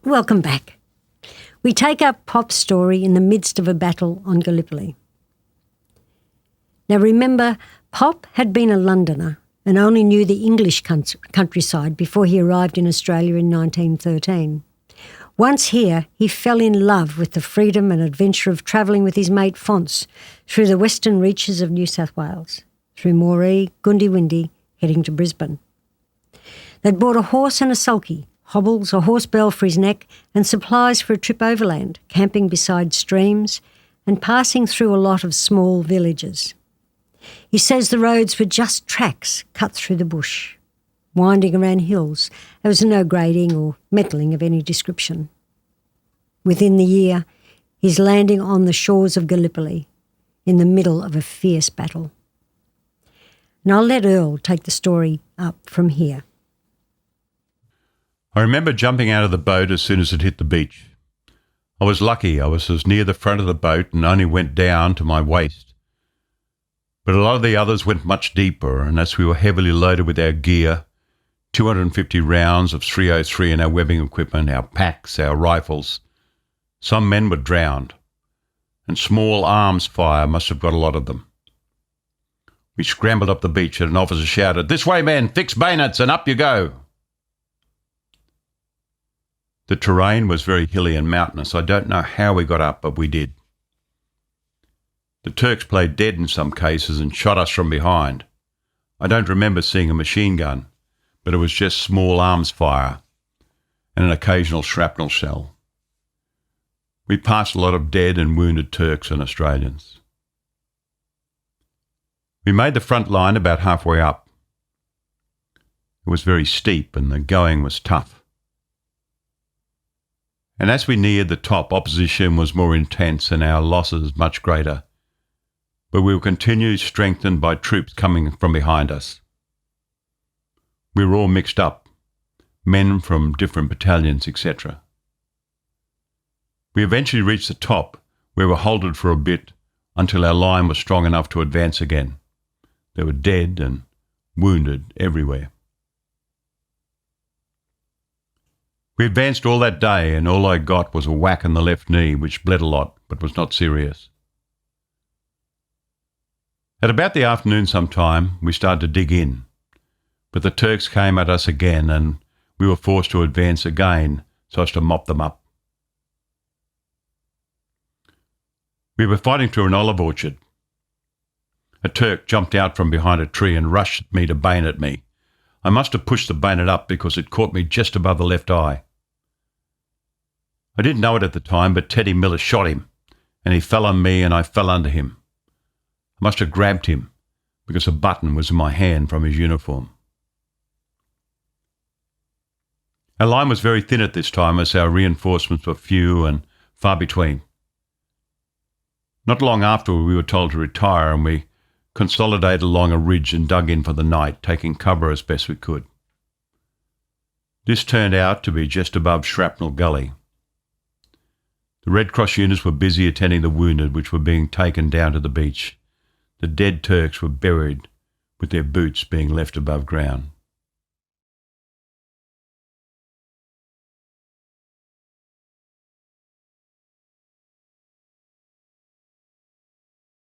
Welcome back. We take up Pop's story in the midst of a battle on Gallipoli. Now remember, Pop had been a Londoner and only knew the English countryside before he arrived in Australia in 1913. Once here, he fell in love with the freedom and adventure of travelling with his mate Fonce through the western reaches of New South Wales, through Moree, Goondiwindi, heading to Brisbane. They'd bought a horse and a sulky, hobbles, a horse bell for his neck, and supplies for a trip overland, camping beside streams and passing through a lot of small villages. He says the roads were just tracks cut through the bush, winding around hills. There was no grading or metalling of any description. Within the year, he's landing on the shores of Gallipoli in the middle of a fierce battle. And I'll let Earl take the story up from here. I remember jumping out of the boat as soon as it hit the beach. I was lucky I was as near the front of the boat and only went down to my waist. But a lot of the others went much deeper, and as we were heavily loaded with our gear, 250 rounds of .303 in our webbing equipment, our packs, our rifles, some men were drowned, and small arms fire must have got a lot of them. We scrambled up the beach and an officer shouted, "This way, men, fix bayonets and up you go." The terrain was very hilly and mountainous. I don't know how we got up, but we did. The Turks played dead in some cases and shot us from behind. I don't remember seeing a machine gun, but it was just small arms fire and an occasional shrapnel shell. We passed a lot of dead and wounded Turks and Australians. We made the front line about halfway up. It was very steep and the going was tough. And as we neared the top, opposition was more intense and our losses much greater. But we were continually strengthened by troops coming from behind us. We were all mixed up, men from different battalions, etc. We eventually reached the top, where we were halted for a bit until our line was strong enough to advance again. There were dead and wounded everywhere. We advanced all that day, and all I got was a whack in the left knee, which bled a lot, but was not serious. At about the afternoon sometime, we started to dig in, but the Turks came at us again and we were forced to advance again so as to mop them up. We were fighting through an olive orchard. A Turk jumped out from behind a tree and rushed at me to bayonet me. I must have pushed the bayonet up because it caught me just above the left eye. I didn't know it at the time, but Teddy Miller shot him and he fell on me and I fell under him. I must have grabbed him because a button was in my hand from his uniform. Our line was very thin at this time as our reinforcements were few and far between. Not long afterward we were told to retire and we consolidated along a ridge and dug in for the night, taking cover as best we could. This turned out to be just above Shrapnel Gully. The Red Cross units were busy attending the wounded which were being taken down to the beach. The dead Turks were buried, with their boots being left above ground.